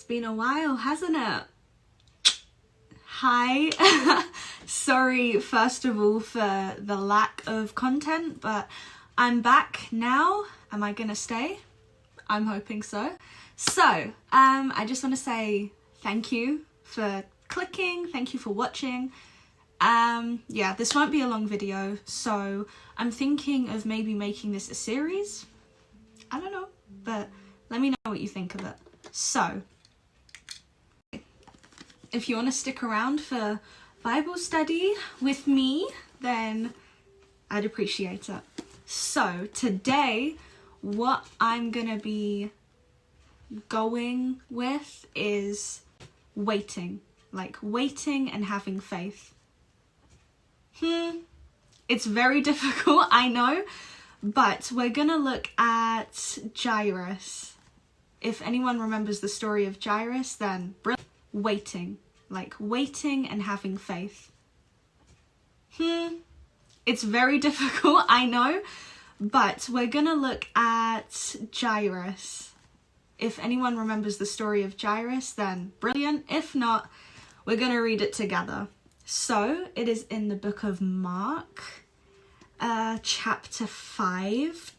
been a while, hasn't it? Hi. Sorry, first of all, for the lack of content, but I'm back now. Am I gonna stay? I'm hoping so. So, I just want to say thank you for clicking. Thank you for watching. Yeah, this won't be a long video, so I'm thinking of maybe making this a series. I don't know, but let me know what you think of it. So, if you want to stick around for Bible study with me, then I'd appreciate it. So, today, what I'm gonna be going with is waiting. Like, waiting and having faith. It's very difficult, I know, but we're gonna look at Jairus. If anyone remembers the story of Jairus, then waiting. Like, waiting and having faith. It's very difficult, I know, but we're gonna look at Jairus. If anyone remembers the story of Jairus, then brilliant. If not, we're gonna read it together. So, it is in the book of Mark, chapter 5.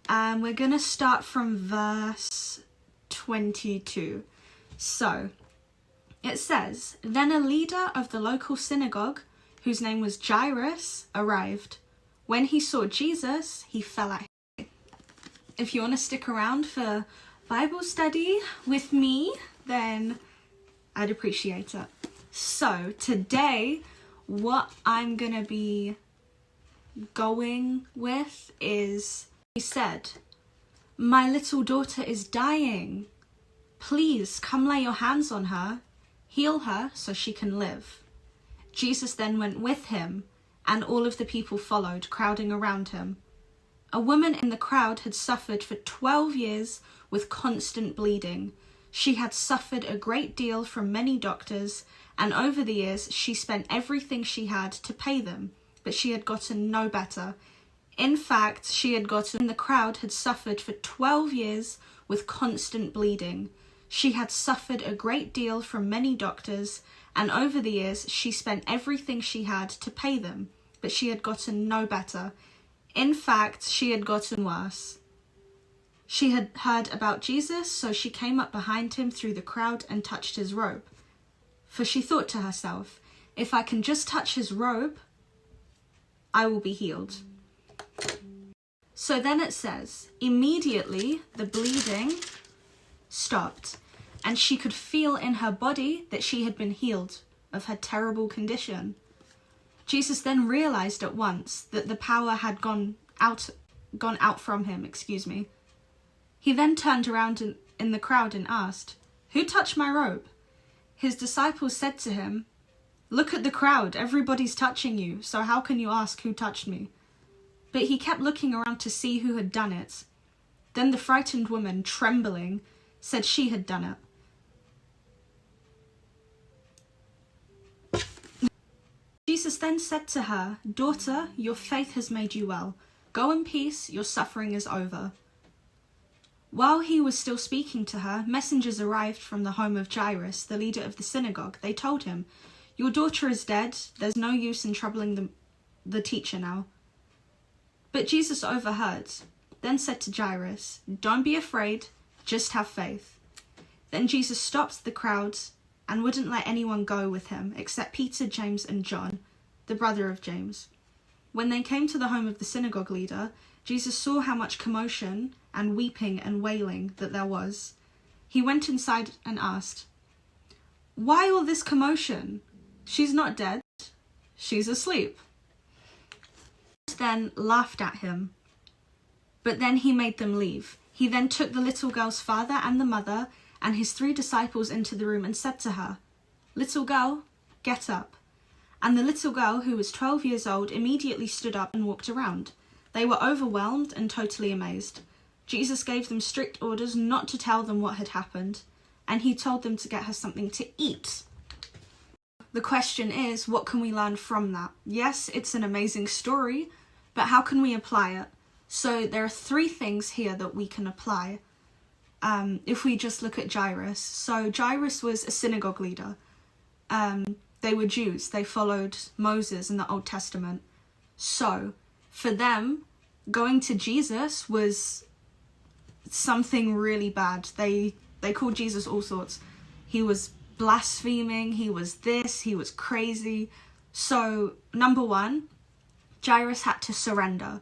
We're gonna start from verse 22. So, it says, "Then a leader of the local synagogue, whose name was Jairus, arrived. When he saw Jesus, he fell at his feet." If you want to stick around for Bible study with me, then I'd appreciate it. So, today, what I'm gonna be going with is, he said, "My little daughter is dying. Please come lay your hands on her, heal her so she can live." Jesus then went with him, and all of the people followed, crowding around him. A woman in the crowd had suffered for 12 years with constant bleeding. She had suffered a great deal from many doctors, and over the years she spent everything she had to pay them, but she had gotten no better. In fact, the crowd had suffered for 12 years with constant bleeding. She had suffered a great deal from many doctors, and over the years she spent everything she had to pay them, but she had gotten no better. In fact, she had gotten worse. She had heard about Jesus, so she came up behind him through the crowd and touched his robe. For she thought to herself, "If I can just touch his robe, I will be healed." So then it says, immediately the bleeding stopped, and she could feel in her body that she had been healed of her terrible condition. Jesus then realized at once that the power had gone out from him, He then turned around in the crowd and asked, "Who touched my robe?" His disciples said to him, "Look at the crowd, everybody's touching you, so how can you ask who touched me?" But he kept looking around to see who had done it. Then the frightened woman, trembling, said she had done it. Jesus then said to her, "Daughter, your faith has made you well. Go in peace, your suffering is over." While he was still speaking to her, messengers arrived from the home of Jairus, the leader of the synagogue. They told him, "Your daughter is dead. There's no use in troubling the teacher now." But Jesus overheard, then said to Jairus, "Don't be afraid, just have faith." Then Jesus stopped the crowds and wouldn't let anyone go with him except Peter, James, and John, the brother of James. When they came to the home of the synagogue leader, Jesus saw how much commotion and weeping and wailing that there was. He went inside and asked, "Why all this commotion? She's not dead, she's asleep." Then laughed at him, but then he made them leave. He then took the little girl's father and the mother and his 3 disciples into the room and said to her, "Little girl, get up." And the little girl, who was 12 years old, immediately stood up and walked around. They were overwhelmed and totally amazed. Jesus gave them strict orders not to tell them what had happened, and he told them to get her something to eat. The question is, what can we learn from that? Yes, it's an amazing story, but how can we apply it? So there are three things here that we can apply if we just look at Jairus. So Jairus was a synagogue leader. They were Jews. They followed Moses in the Old Testament. So for them, going to Jesus was something really bad. They called Jesus all sorts. He was blaspheming, he was this, he was crazy. So number one, Jairus had to surrender.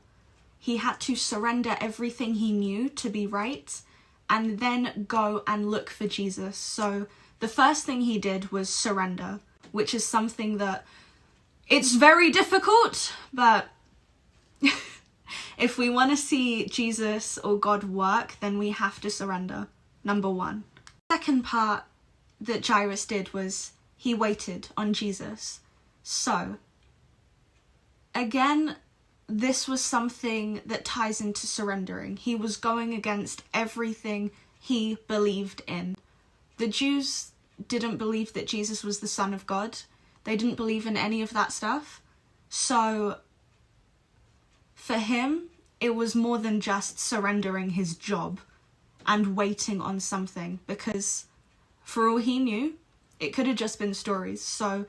He had to surrender everything he knew to be right and then go and look for Jesus. So the first thing he did was surrender, which is something that it's very difficult, but if we want to see Jesus or God work, then we have to surrender. Number one. Second part that Jairus did was he waited on Jesus. So again, this was something that ties into surrendering. He was going against everything he believed in. The Jews didn't believe that Jesus was the Son of God. They didn't believe in any of that stuff. So for him, it was more than just surrendering his job and waiting on something, because for all he knew, it could have just been stories. So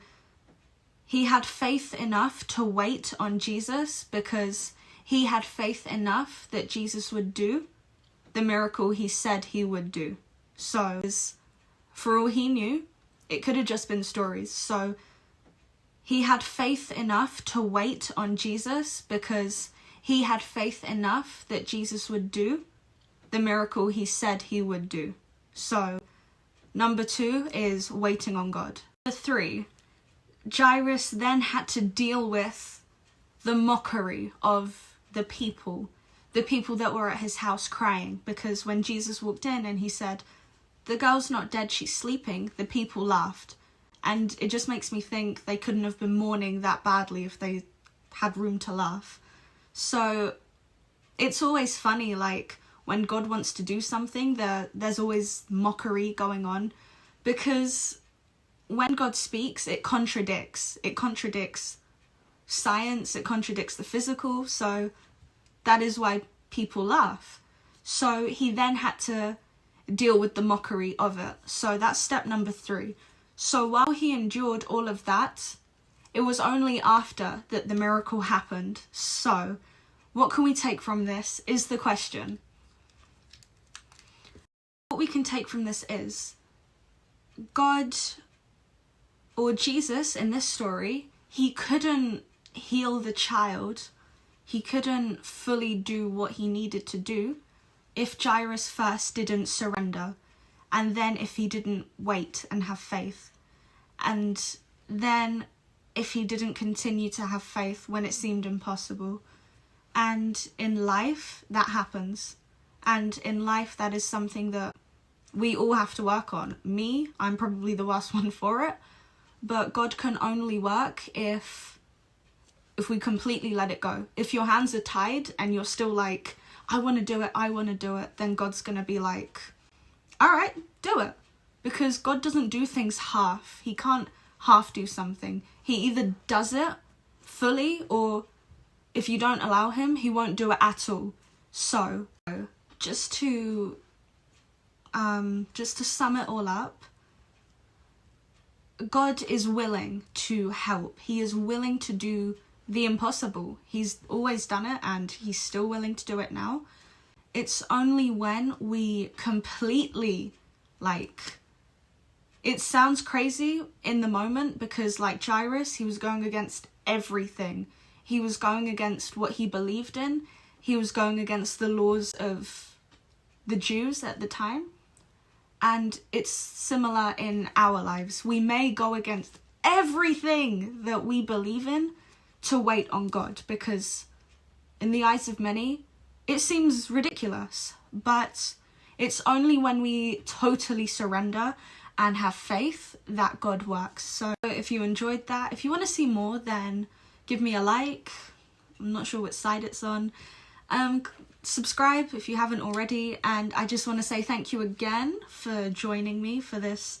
he had faith enough to wait on Jesus because he had faith enough that Jesus would do the miracle he said he would do. So for all he knew, it could have just been stories. So he had faith enough to wait on Jesus because he had faith enough that Jesus would do the miracle he said he would do. So number two is waiting on God. Number three, Jairus then had to deal with the mockery of the people that were at his house crying, because when Jesus walked in and he said, "The girl's not dead, she's sleeping," the people laughed. And it just makes me think they couldn't have been mourning that badly if they had room to laugh. So it's always funny, like when God wants to do something, there's always mockery going on, because when God speaks, it contradicts science, it contradicts the physical, so that is why people laugh. So he then had to deal with the mockery of it. So that's step number three. So while he endured all of that, it was only after that the miracle happened. So what can we take from this is the question. What we can take from this is God, or Jesus in this story, he couldn't heal the child. He couldn't fully do what he needed to do if Jairus first didn't surrender, and then if he didn't wait and have faith, and then if he didn't continue to have faith when it seemed impossible. And in life, that happens. And in life, that is something that we all have to work on. Me, I'm probably the worst one for it, but God can only work if we completely let it go. If your hands are tied and you're still like, I want to do it, then God's going to be like, all right, do it. Because God doesn't do things half. He can't half do something. He either does it fully, or if you don't allow him, he won't do it at all. So just to sum it all up, God is willing to help. He is willing to do the impossible. He's always done it, and he's still willing to do it now. It's only when we completely, it sounds crazy in the moment, because like Jairus, he was going against everything. He was going against what he believed in. He was going against the laws of the Jews at the time. And it's similar in our lives. We may go against everything that we believe in to wait on God, because in the eyes of many, it seems ridiculous. But it's only when we totally surrender and have faith that God works. So if you enjoyed that, if you want to see more, then give me a like. I'm not sure which side it's on. Subscribe if you haven't already, and I just want to say thank you again for joining me for this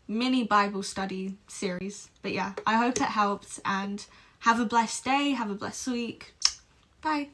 mini Bible study series. But yeah, I hope it helped, and have a blessed day, have a blessed week. Bye.